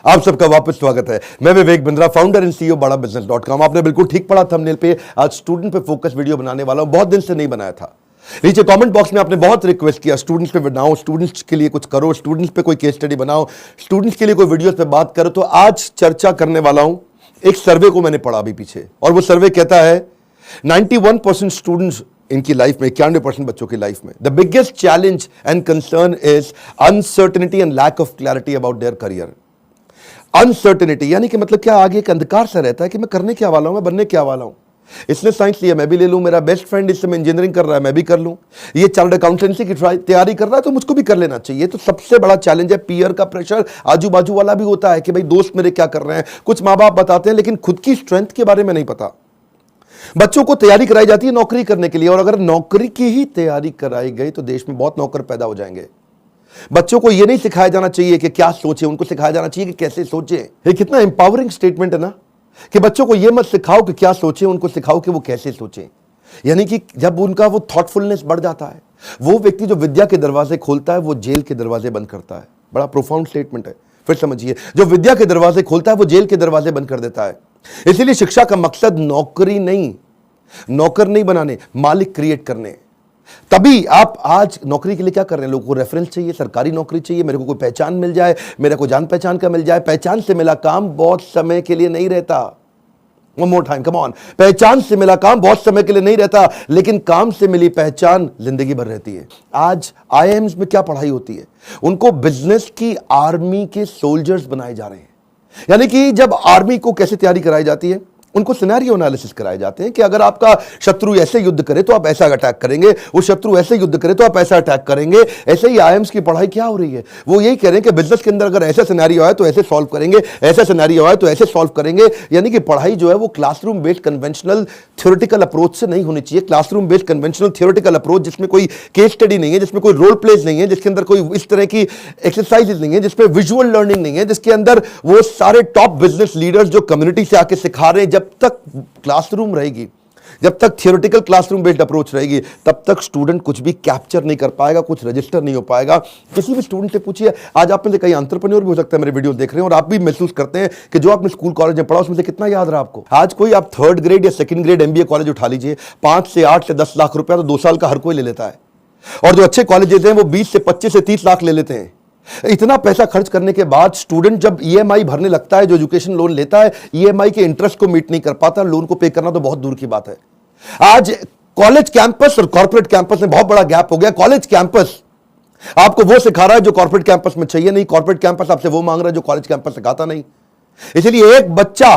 आप सबका वापस स्वागत है। मैं Vivek Bindra, founder and CEO बड़ा बिजनेस.com। आपने बिल्कुल ठीक पढ़ा थंबनेल पे। आज स्टूडेंट पे फोकस वीडियो बनाने वाला हूं, बहुत दिन से नहीं बनाया था। नीचे कमेंट बॉक्स में आपने बहुत रिक्वेस्ट किया स्टूडेंट्स पे बनाओ, स्टूडेंट्स के लिए कुछ करो, स्टूडेंट्स पे कोई केस स्टडी बनाओ, स्टूडेंट्स के लिए कोई वीडियोस पे बात करो। तो आज चर्चा करने वाला हूं एक सर्वे को मैंने पढ़ा अभी पीछे, और वो सर्वे कहता है 91% स्टूडेंट्स इनकी लाइफ में, 91% बच्चों की लाइफ में the biggest challenge and concern is uncertainty and lack of clarity about their career. Uncertainty यानी कि मतलब क्या, आगे एक अंधकार सा रहता है कि मैं करने क्या वाला हूं, मैं बनने क्या वाला हूं। इसने साइंस लिया, मैं भी ले लूं। मेरा बेस्ट फ्रेंड इस समय इंजीनियरिंग कर रहा है, मैं भी कर लूं। ये चार्टर्ड अकाउंटेंसी की तैयारी कर रहा है, तो मुझको भी कर लेना चाहिए। तो सबसे बड़ा चैलेंज है पीयर का प्रेशर। आजू बाजू वाला भी होता है कि भाई दोस्त मेरे क्या कर रहे हैं, कुछ माँ बाप बताते हैं, लेकिन खुद की स्ट्रेंथ के बारे में नहीं पता। बच्चों को तैयारी कराई जाती है नौकरी करने के लिए, और अगर नौकरी की ही तैयारी कराई गई तो देश में बहुत नौकर पैदा हो जाएंगे। बच्चों को यह नहीं सिखाया जाना चाहिए कि क्या सोचे, उनको सिखाया जाना चाहिए कि कैसे सोचे। ये कितना एम्पावरिंग स्टेटमेंट है ना, कि बच्चों को यह मत सिखाओ कि क्या सोचे, उनको सिखाओ कि वो कैसे सोचे। यानी कि जब उनका वो थॉटफुलनेस बढ़ जाता है, वो व्यक्ति जो विद्या के दरवाजे खोलता है वो जेल के दरवाजे बंद करता है। बड़ा प्रोफाउंड स्टेटमेंट है, फिर समझिए। जो विद्या के दरवाजे खोलता है वो जेल के दरवाजे बंद कर देता है। इसीलिए शिक्षा का मकसद नौकरी नहीं, नौकर नहीं बनाने, मालिक क्रिएट करने। तभी आप आज नौकरी के लिए क्या कर रहे हैं, लोगों को रेफरेंस चाहिए, सरकारी नौकरी चाहिए, मेरे को कोई पहचान मिल जाए, मेरे को जान पहचान का मिल जाए। पहचान से मिला काम बहुत समय के लिए नहीं रहता। One more time, come on। पहचान से मिला काम बहुत समय के लिए नहीं रहता, लेकिन काम से मिली पहचान जिंदगी भर रहती है। आज IIMs में क्या पढ़ाई होती है, उनको बिजनेस की आर्मी के सोल्जर्स बनाए जा रहे हैं। यानी कि जब आर्मी को कैसे तैयारी कराई जाती है, उनको सिनेरियो एनालिसिस कराए जाते हैं कि अगर आपका शत्रु ऐसे युद्ध करे तो आप ऐसा अटैक करेंगे, वो शत्रु ऐसे युद्ध करे तो आप ऐसा अटैक करेंगे। ऐसे ही IIMs की पढ़ाई क्या हो रही है, वो यही कह रहे हैं कि बिजनेस के अंदर अगर ऐसा सिनेरियो आए तो ऐसे सॉल्व करेंगे, ऐसा सिनेरियो आए तो ऐसे सॉल्व करेंगे। यानी कि पढ़ाई जो है वो classroom based conventional theoretical approach से नहीं होनी चाहिए। Classroom based conventional theoretical approach जिसमें कोई केस स्टडी नहीं है, जिसमें कोई रोल प्लेज नहीं है, जिसके अंदर कोई इस तरह की एक्सरसाइजेज नहीं है, जिसमें विजुअल लर्निंग नहीं है, जिसके अंदर वो सारे टॉप बिजनेस लीडर्स जो कम्युनिटी से आके सिखा रहे हैं। जब तक क्लासरूम रहेगी, जब तक थियोरेटिकल क्लासरूम बेस्ड अप्रोच रहेगी, तब तक स्टूडेंट कुछ भी कैप्चर नहीं कर पाएगा, कुछ रजिस्टर नहीं हो पाएगा। किसी भी स्टूडेंट से पूछिए, आज आप में से कई एंटरप्रेन्योर भी हो सकता है मेरे वीडियो देख रहे हैं, और आप भी महसूस करते हैं कि जो आपने स्कूल कॉलेज में पढ़ा उसमें से कितना याद रहा आपको। आज कोई आप 3rd ग्रेड या 2nd ग्रेड MBA कॉलेज उठा लीजिए, 5 से 8 से 10 लाख रुपया तो 2 साल का हर कोई ले लेता है। और जो अच्छे कॉलेजेस हैं वो 20 से 25 से 30 लाख ले लेते हैं। इतना पैसा खर्च करने के बाद स्टूडेंट जब EMI भरने लगता है, जो एजुकेशन लोन लेता है, EMI के इंटरेस्ट को मीट नहीं कर पाता, लोन को पे करना तो बहुत दूर की बात है। आज कॉलेज कैंपस और कॉर्पोरेट कैंपस में बहुत बड़ा गैप हो गया। कॉलेज कैंपस आपको वो सिखा रहा है जो कॉर्पोरेट कैंपस में चाहिए नहीं, कॉर्पोरेट कैंपस आपसे वो मांग रहा है जो कॉलेज कैंपस सिखाता नहीं। इसलिए एक बच्चा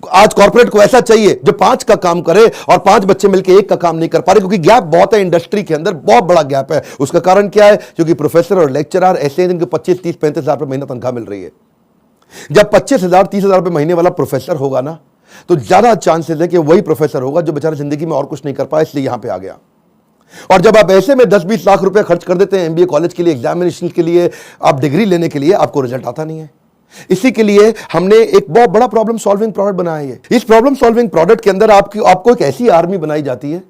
आज कॉर्पोरेट को ऐसा चाहिए जो 5 का काम करे, और 5 बच्चे मिलकर 1 का काम नहीं कर पा रहे, क्योंकि गैप बहुत है इंडस्ट्री के अंदर, बहुत बड़ा गैप है। उसका कारण क्या है, क्योंकि प्रोफेसर और लेक्चरर ऐसे हैं जिनको 25, 30, 35 हजार रुपए महीना तनख्वाह मिल रही है। जब 25,000, 30,000 रुपए महीने वाला प्रोफेसर होगा ना, तो ज्यादा चांसेस है कि वही प्रोफेसर होगा जो बेचारा जिंदगी में और कुछ नहीं कर पाया, इसलिए यहां पे आ गया। और जब आप ऐसे में 10-20 लाख रुपए खर्च कर देते हैं MBA कॉलेज के लिए, एग्जामिनेशन के लिए, आप डिग्री लेने के लिए, आपको रिजल्ट आता नहीं है। इसी के लिए हमने एक बहुत बड़ा प्रॉब्लम सॉल्विंग प्रोडक्ट बनाया है। इस प्रॉब्लम सॉल्विंग प्रोडक्ट के अंदर आपको एक ऐसी आर्मी बनाई जाती है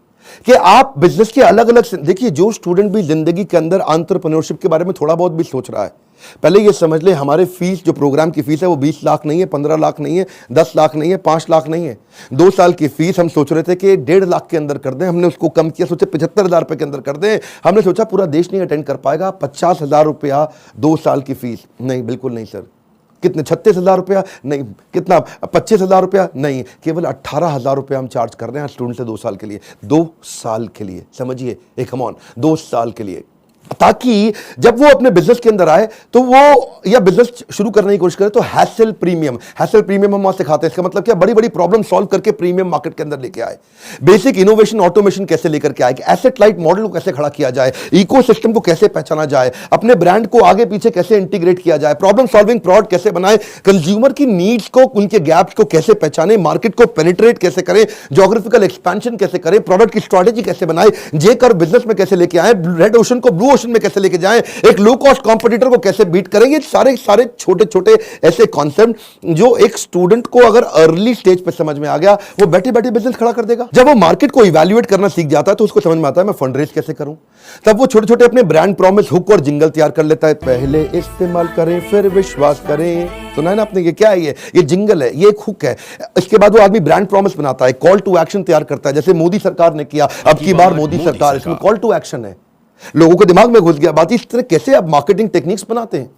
कि आप बिजनेस के अलग अलग, देखिए जो स्टूडेंट भी जिंदगी के अंदर एंटरप्रेन्योरशिप के बारे में थोड़ा बहुत भी सोच रहा है, पहले ये समझ ले हमारे फीस, जो प्रोग्राम की फीस है वो 20 लाख नहीं है, 15 लाख नहीं है, 10 लाख नहीं है, 5 लाख नहीं है। 2 साल की फीस हम सोच रहे थे कि 1.5 लाख के अंदर कर दें, हमने उसको कम किया, सोचे 75,000 रुपए के अंदर कर दें। हमने सोचा पूरा देश नहीं अटेंड कर पाएगा, 50,000 रुपया 2 साल की फीस। नहीं, बिल्कुल नहीं सर। कितने, 36,000 रुपया? नहीं। कितना, 25,000 रुपया? नहीं। केवल 18,000 रुपया हम चार्ज कर रहे हैं स्टूडेंट से 2 साल के लिए। 2 साल के लिए, समझिए, एक कम ऑन 2 साल के लिए, ताकि जब वो अपने बिजनेस के अंदर आए तो वो, या बिजनेस शुरू करने की कोशिश करे, तो हैसल प्रीमियम हम वहां सिखाते हैं। इसका मतलब क्या, बड़ी बड़ी प्रॉब्लम सॉल्व करके प्रीमियम मार्केट के अंदर लेके आए, बेसिक इनोवेशन ऑटोमेशन कैसे लेकर के आए, एसेट लाइट मॉडल को कैसे खड़ा किया जाए, इकोसिस्टम को कैसे पहचाना जाए, अपने ब्रांड को आगे पीछे कैसे इंटीग्रेट किया जाए, प्रॉब्लम सॉल्विंग प्रोडक्ट कैसे बनाए, कंज्यूमर की नीड्स को, उनके गैप्स को कैसे पहचाने, मार्केट को पेनिट्रेट कैसे करें, ज्योग्राफिकल एक्सपेंशन कैसे करें, प्रोडक्ट की स्ट्रेटेजी कैसे बनाए, जे कर बिजनेस में कैसे लेके आए, रेड ओशन को ब्लू प्रमोशन में कैसे लेके जाएं, एक लो कॉस्ट कॉम्पिटिटर को कैसे बीट करेंगे, सारे सारे छोटे छोटे ऐसे कॉन्सेप्ट जो एक स्टूडेंट को अगर अर्ली स्टेज पे समझ में आ गया, वो बैठे बैठे बिजनेस खड़ा कर देगा। जब वो मार्केट को इवैल्यूएट करना सीख जाता है तो उसको समझ में आता है मैं फंड रेज कैसे करूं। तब वो छोटे छोटे अपने ब्रांड प्रॉमिस, हुक और जिंगल तैयार कर लेता है। पहले इस्तेमाल करें फिर विश्वास करें, सुना है ना आपने? ये क्या है? ये जिंगल है, ये एक हुक है। इसके बाद वो आदमी ब्रांड प्रॉमिस बनाता है, कॉल टू एक्शन तैयार करता है, जैसे मोदी सरकार ने किया, अब की बार मोदी सरकार, इसमें कॉल टू एक्शन है। लोगों के दिमाग में घुस गया बात। इस तरह कैसे आप मार्केटिंग टेक्निक्स बनाते हैं,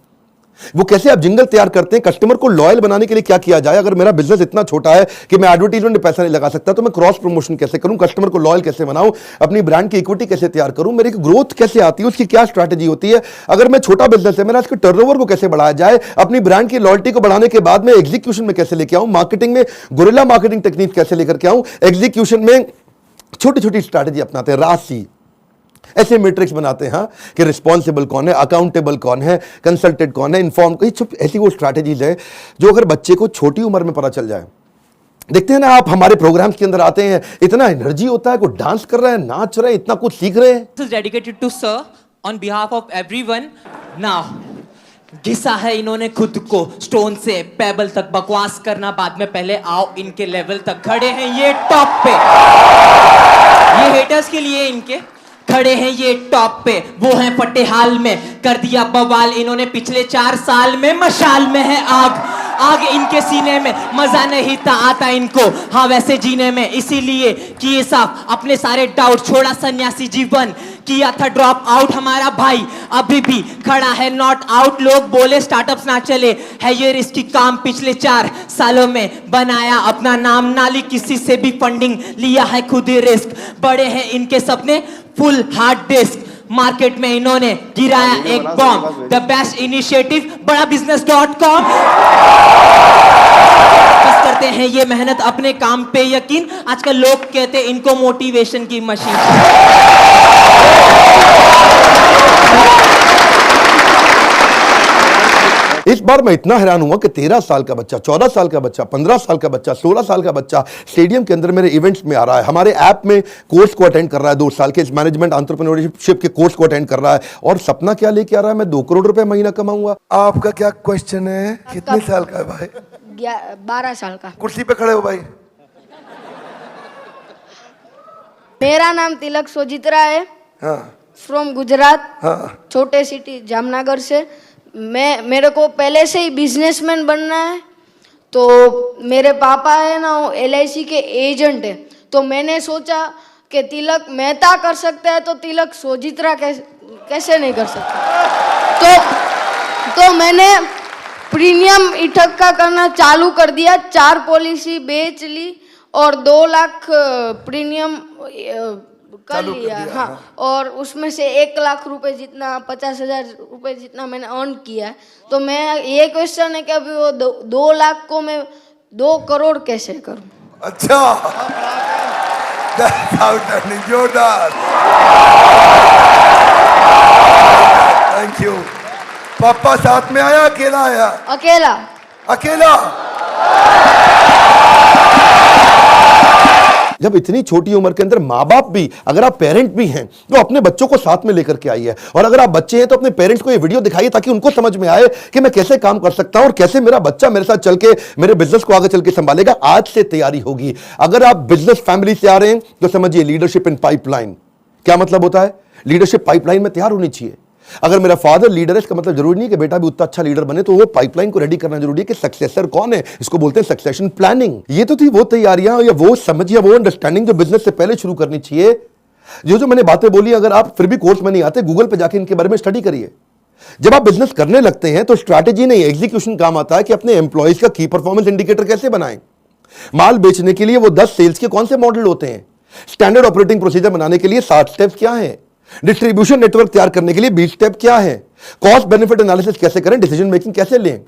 वो कैसे आप जिंगल तैयार करते हैं, कस्टमर को लॉयल बनाने के लिए क्या किया जाए। अगर मेरा बिजनेस इतना छोटा है कि मैं एडवर्टाइजमेंट में पैसा नहीं लगा सकता, तो मैं क्रॉस प्रमोशन कैसे करूं, कस्टमर को लॉयल कैसे बनाऊं, अपनी ब्रांड की इक्विटी कैसे तैयार करूं, मेरी ग्रोथ कैसे आती है, उसकी क्या स्ट्रैटेजी होती है। अगर मैं छोटा बिजनेस है, मेरा इसके टर्नओवर को कैसे बढ़ाया जाए, अपनी ब्रांड की लॉयल्टी को बढ़ाने के बाद में एग्जीक्यूशन में कैसे लेके आऊं, मार्केटिंग में गुरिल्ला मार्केटिंग टेक्निक कैसे लेकर के आऊं, एग्जीक्यूशन में छोटी छोटी स्ट्रैटेजी अपनाते हैं, राशि ऐसे मैट्रिक्स बनाते हैं हाँ, कि रिस्पॉन्सिबल कौन है, अकाउंटेबल कौन है, कंसल्टेड कौन है, इन्फॉर्म, ऐसी वो स्ट्रैटेजीज है जो अगर बच्चे को छोटी उम्र में पता चल जाए। देखते हैं ना आप हमारे प्रोग्राम्स के अंदर आते हैं, इतना एनर्जी होता है, कोई डांस कर रहा है, नाच रहे हैं, इतना कुछ सीख रहे हैं। This is dedicated to sir on behalf of everyone. Now घिसा है इन्होंने खुद को स्टोन से पेबल तक, बकवास करना बाद में, पहले आओ इनके लेवल तक। खड़े हैं ये टॉप पे, ये हेटर्स के लिए इनके खड़े हैं ये टॉप पे, वो हैं फटे हाल में, कर दिया बवाल इन्होंने पिछले 4 साल में। मशाल में है आग, आग इनके सीने में, मजा नहीं था आता इनको हाँ वैसे जीने में, इसीलिए किए साफ अपने सारे डाउट, छोड़ा सन्यासी जीवन, किया था ड्रॉप आउट हमारा भाई, अभी भी खड़ा है नॉट आउट। लोग बोले स्टार्टअप्स ना चले, है ये रिस्की काम, पिछले 4 सालों में बनाया अपना नाम, नाली किसी से भी फंडिंग लिया है, खुद ही रिस्क, बड़े हैं इनके सपने फुल हार्ड डिस्क, मार्केट में इन्होंने गिराया एक बॉम्ब, द बेस्ट इनिशिएटिव बड़ा business.com। बस करते हैं ये मेहनत अपने काम पे यकीन, आजकल लोग कहते हैं इनको मोटिवेशन की मशीन। इस बार मैं इतना हैरान हुआ कि 13 साल का बच्चा, 14 साल का बच्चा, 15 साल का बच्चा, 16 साल का बच्चा स्टेडियम के अंदर मेरे इवेंट्स में आ रहा है, हमारे ऐप में कोर्स को अटेंड कर रहा है, 2 साल के मैनेजमेंट एंटरप्रेन्योरशिप के कोर्स को अटेंड कर रहा है, और सपना क्या लेके आ रहा है, मैं 2 करोड़ रुपए महीना कमाऊंगा। आपका क्या क्वेश्चन है? कितने साल का है भाई? 12 साल का। कुर्सी पे खड़े हो भाई। मेरा नाम तिलक सोजित्रा है, हाँ फ्रॉम गुजरात, हाँ छोटे सिटी जामनगर से। मेरे को पहले से ही बिजनेसमैन बनना है, तो मेरे पापा है ना वो LIC के एजेंट है, तो मैंने सोचा कि तिलक मेहता कर सकता है तो तिलक सोजित्रा कैसे नहीं कर सकता। तो मैंने प्रीमियम इकट्ठा करना चालू कर दिया, 4 पॉलिसी बेच ली और 2 लाख प्रीमियम कर लिया हाँ। और उसमें से 1 लाख रुपए जितना, 50,000 रुपए जितना मैंने अर्न किया है। तो मैं ये क्वेश्चन है कि अभी वो 2 लाख को मैं 2 करोड़ कैसे करूं? अच्छा, जोरदार, थैंक यू। पापा साथ में आया, अकेला आया? अकेला। अकेला। जब इतनी छोटी उम्र के अंदर माँ बाप भी, अगर आप पेरेंट भी हैं तो अपने बच्चों को साथ में लेकर के आइए, और अगर आप बच्चे हैं तो अपने पेरेंट्स को ये वीडियो दिखाइए ताकि उनको समझ में आए कि मैं कैसे काम कर सकता हूं और कैसे मेरा बच्चा मेरे साथ चल के मेरे बिजनेस को आगे चल के संभालेगा। आज से तैयारी होगी। अगर आप बिजनेस फैमिली से आ रहे हैं तो समझिए लीडरशिप इन पाइपलाइन। क्या मतलब होता है? लीडरशिप पाइपलाइन में तैयार होनी चाहिए। अगर मेरा फादर लीडर है, इसका मतलब जरूरी नहीं कि बेटा भी उतना अच्छा लीडर बने, तो वो पाइपलाइन को रेडी करना जरूरी है कि सक्सेसर कौन है, इसको बोलते हैं सक्सेशन प्लानिंग। ये तो थी वो तैयारियां या वो समझ या वो अंडरस्टैंडिंग जो बिजनेस से पहले शुरू करनी चाहिए। जो मैंने बातें बोली, अगर आप फिर भी कोर्स में नहीं आते, गूगल पे जाके इनके बारे में स्टडी करिए। जब आप बिजनेस करने लगते हैं तो स्ट्रैटेजी नहीं, एग्जीक्यूशन काम आता है कि अपने एम्प्लॉइज का की परफॉर्मेंस इंडिकेटर कैसे बनाएं। माल बेचने के लिए वो 10 सेल्स के कौन से मॉडल होते हैं, स्टैंडर्ड ऑपरेटिंग प्रोसीजर बनाने के लिए 7 स्टेप्स क्या हैं, डिस्ट्रीब्यूशन नेटवर्क तैयार करने के लिए 20 स्टेप क्या है, कॉस्ट बेनिफिट एनालिसिस कैसे करें, डिसीजन मेकिंग कैसे लें।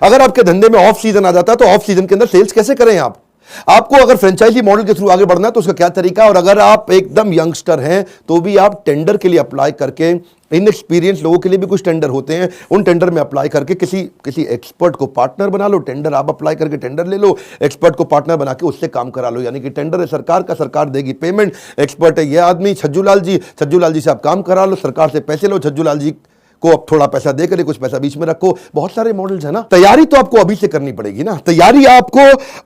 अगर आपके धंधे में ऑफ सीजन आ जाता है तो ऑफ सीजन के अंदर सेल्स कैसे करें आप, आपको अगर फ्रेंचाइजी मॉडल के थ्रू आगे बढ़ना है तो उसका क्या तरीका है, और अगर आप एकदम यंगस्टर हैं तो भी आप टेंडर के लिए अप्लाई करके, इनएक्सपीरियंस लोगों के लिए भी कुछ टेंडर होते हैं, उन टेंडर में अप्लाई करके किसी एक्सपर्ट को पार्टनर बना लो। टेंडर आप अप्लाई करके टेंडर ले लो, एक्सपर्ट को पार्टनर बना के उससे काम करा लो। यानी कि टेंडर है सरकार का, सरकार देगी पेमेंट, एक्सपर्ट है ये आदमी छज्जू लाल जी से आप काम करा लो, सरकार से पैसे लो, छज्जू लाल जी को अब थोड़ा पैसा देकर कुछ पैसा बीच में रखो। बहुत सारे मॉडल्स है ना। तैयारी तो आपको अभी से करनी पड़ेगी ना, तैयारी आपको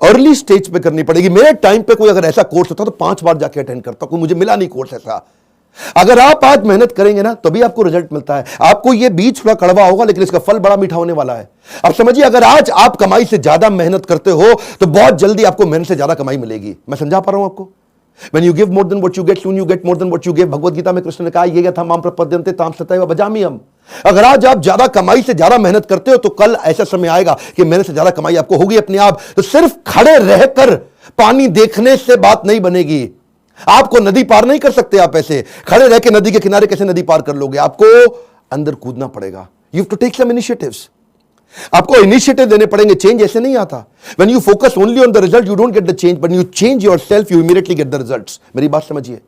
अर्ली स्टेज पे करनी पड़ेगी। मेरे टाइम पे कोई अगर ऐसा कोर्स होता तो 5 बार जाके अटेंड करता, कोई मुझे मिला नहीं कोर्स ऐसा। अगर आप आज मेहनत करेंगे ना तभी आपको रिजल्ट मिलता है। आपको ये बीज थोड़ा कड़वा होगा लेकिन इसका फल बड़ा मीठा होने वाला है। अब समझिए, अगर आज आप कमाई से ज्यादा मेहनत करते हो तो बहुत जल्दी आपको मेहनत से ज्यादा कमाई मिलेगी। मैं समझा पा रहा हूं आपको? When you give more than what you get, soon you get more than what you give। Bhagavad Gita में कृष्ण ने कहा, ये था माम प्रपद्यन्ते ताम सतैव भजामि हम। अगर आज आप ज्यादा कमाई से ज्यादा मेहनत करते हो तो कल ऐसा समय आएगा कि मेहनत से ज्यादा कमाई आपको होगी अपने आप। तो सिर्फ खड़े रहकर पानी देखने से बात नहीं बनेगी। आपको नदी पार नहीं कर सकते आप ऐसे खड़े रह के। नदी के किनारे कैसे नदी पार कर लोगे? आपको अंदर कूदना पड़ेगा। You have to take some initiatives. आपको इनिशिएटिव देने पड़ेंगे। चेंज ऐसे नहीं आता। When you focus only on the result you don't get the change, but you change yourself, you immediately get the results. मेरी बात समझिए।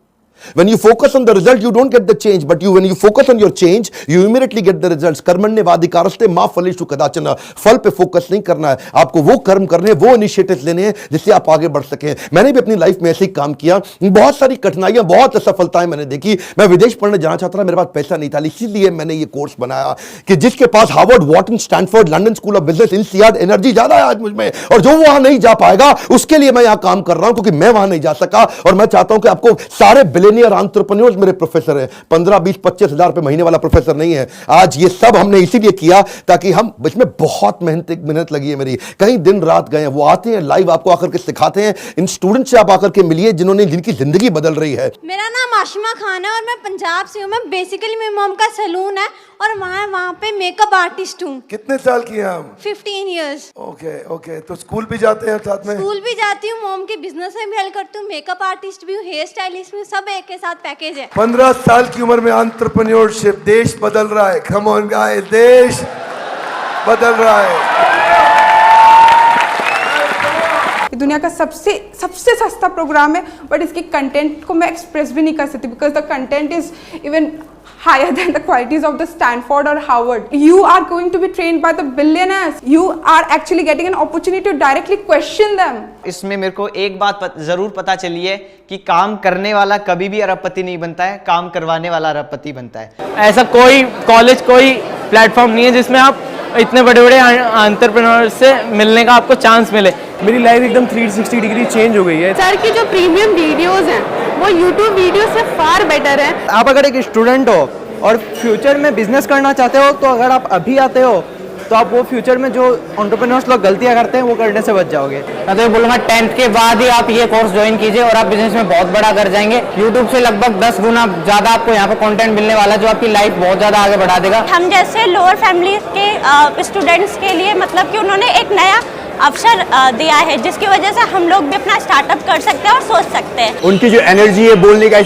When you focus on the result, you don't get the change, but when you focus on your change, you immediately get the results। कर्मण्येवाधिकारस्ते मा फलेषु कदाचन। फल पे focus नहीं करना है आपको, वो कर्म करने हैं, वो इनिशिएटिव लेने हैं जिससे आप आगे बढ़ सकें। मैंने भी अपनी लाइफ में ऐसे ही काम किया। बहुत सारी कठिनाइयां, बहुत असफलताएं मैंने देखी। मैं विदेश पढ़ने जाना चाहता था, मेरे पास पैसा नहीं था, इसीलिए मैंने ये कोर्स बनाया कि जिसके पास Harvard, Wharton, Stanford, London school of business, INSEAD, energy ज्यादा है आज मुझमें, और जो वहां नहीं जा पाएगा उसके लिए मैं यहां काम कर रहा हूं क्योंकि मैं वहां नहीं जा सका। और मैं चाहता हूं कि आपको सारे बिलियनियर एंटरप्रेन्योर्स मेरे प्रोफेसर हैं। 15, 20, 25 हजार रुपए महीने वाला प्रोफेसर नहीं है आज। ये सब हमने इसीलिए किया ताकि हम, इसमें बहुत मेहनत लगी है मेरी, कई दिन रात गए हैं। वो आते हैं लाइव, आपको आकर के सिखाते हैं। इन स्टूडेंट से आप आकर के मिलिए जिनकी जिंदगी बदल रही है। मेरा नाम आशिमा खान है और मैं पंजाब से हूँ। मैं बेसिकली मेरी मॉम का सैलून है और वहाँ पे मेकअप आर्टिस्ट हूँ। कितने साल की हैं हम? 15 इयर्स। ओके। तो स्कूल भी जाते हैं साथ में? स्कूल भी जाती हूँ, मॉम के बिजनेस में भी हेल्प करती हूँ, मेकअप आर्टिस्ट भी हूँ, हेयर स्टाइलिस्ट भी हूँ, सब एक के साथ पैकेज है। 15 साल की उम्र में एंटरप्रेन्योरशिप, देश बदल रहा है। कम ऑन गाइस, देश बदल रहा है। दुनिया का सबसे सस्ता प्रोग्राम है, बट इसके कंटेंट को मैं एक्सप्रेस भी नहीं कर सकती because the content is even higher than the qualities of the Stanford or Harvard. You are going to be trained by the billionaires. You are actually getting an opportunity to directly question them. इसमें मेरे को एक बात जरूर पता चली है कि काम करने वाला कभी भी अरबपति नहीं बनता है, काम करवाने वाला अरबपति बनता है। ऐसा कोई कॉलेज, कोई प्लेटफॉर्म नहीं है जिसमें आप इतने बड़े बड़े एंटरप्रेन्योर से मिलने का आपको चांस मिले। मेरी लाइफ एकदम 360 डिग्री चेंज हो गई है। सर की जो प्रीमियम वीडियोस हैं वो YouTube वीडियो से फार बेटर है। आप अगर एक स्टूडेंट हो और फ्यूचर में बिजनेस करना चाहते हो तो अगर आप अभी आते हो तो आप वो फ्यूचर में जो एंटरप्रेन्योर्स लोग गलतियां करते हैं वो करने से बच जाओगे। मैं तो बोलूँगा 10th के बाद ही आप ये कोर्स ज्वाइन कीजिए और आप बिजनेस में बहुत बड़ा कर जाएंगे। YouTube से लगभग 10 गुना ज़्यादा आपको यहाँ पे कंटेंट मिलने वाला है जो आपकी लाइफ बहुत ज़्यादा आगे बढ़ा देगा। हम जैसे लोअर फैमिली के स्टूडेंट्स के लिए मतलब कि उन्होंने एक नया अवसर दिया है जिसकी वजह से हम लोग भी अपना स्टार्टअप कर सकते हैं और सोच सकते हैं। उनकी जो एनर्जी है, बोलने का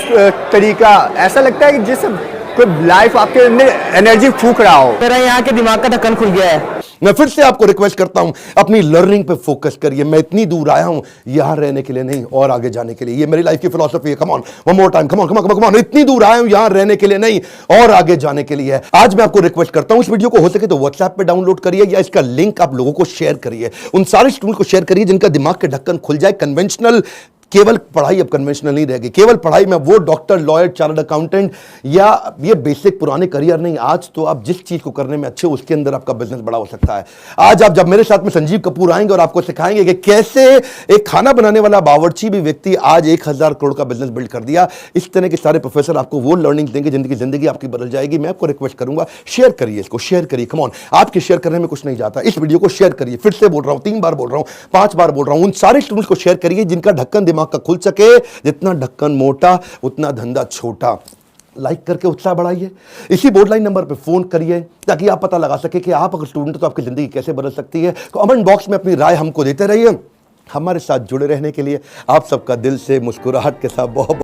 तरीका, ऐसा लगता है कि जैसे कोई लाइफ आपके अंदर एनर्जी फूंक रहा हो। मेरा यहाँ के दिमाग का ढक्कन खुल गया है। मैं फिर से आपको रिक्वेस्ट करता हूं, अपनी लर्निंग पे फोकस करिए। मैं इतनी दूर आया हूं यहां रहने के लिए नहीं, और आगे जाने के लिए। ये मेरी लाइफ की फिलॉसफी है। Come on, one more time, come on. इतनी दूर आया हूं यहां रहने के लिए नहीं, और आगे जाने के लिए है। आज मैं आपको रिक्वेस्ट करता हूं, इस वीडियो को हो सके तो व्हाट्सएप पे डाउनलोड करिए या इसका लिंक आप लोगों को शेयर करिए। उन सारे स्टूडेंट को शेयर करिए जिनका दिमाग के ढक्कन खुल जाए। कन्वेंशनल केवल पढ़ाई अब कन्वेंशनल नहीं रहेगी। केवल पढ़ाई में वो डॉक्टर, लॉयर, चार्टर्ड अकाउंटेंट या ये बेसिक पुराने करियर नहीं। आज तो आप जिस चीज को करने में अच्छे, उसके अंदर आपका बिजनेस बड़ा हो सकता है। आज आप जब मेरे साथ में संजीव कपूर आएंगे और आपको सिखाएंगे कि कैसे एक खाना बनाने वाला बावर्ची भी व्यक्ति आज 1000 करोड़ का बिजनेस बिल्ड कर दिया। इस तरह के सारे प्रोफेसर आपको वो लर्निंग देंगे जिंदगी आपकी बदल जाएगी। मैं आपको रिक्वेस्ट करूंगा, शेयर करिए इसको, शेयर करिए। कम ऑन, आपके शेयर करने में कुछ नहीं जाता। इस वीडियो को शेयर करिए। फिर से बोल रहा हूं, 3 बार बोल रहा हूं, 5 बार बोल रहा हूं। उन सारे स्टूडेंट्स को शेयर करिए जिनका ढक्कन दिमाग का खुल सके। जितना ढक्कन मोटा उतना धंधा छोटा। लाइक करके उत्साह बढ़ाइए। इसी बोर्ड लाइन नंबर पे फोन करिए ताकि आप पता लगा सके कि आप अगर स्टूडेंट हो तो आपकी जिंदगी कैसे बदल सकती है। कमेंट बॉक्स में अपनी राय हमको देते रहिए। हमारे साथ जुड़े रहने के लिए आप सबका दिल से मुस्कुराहट के साथ बहुत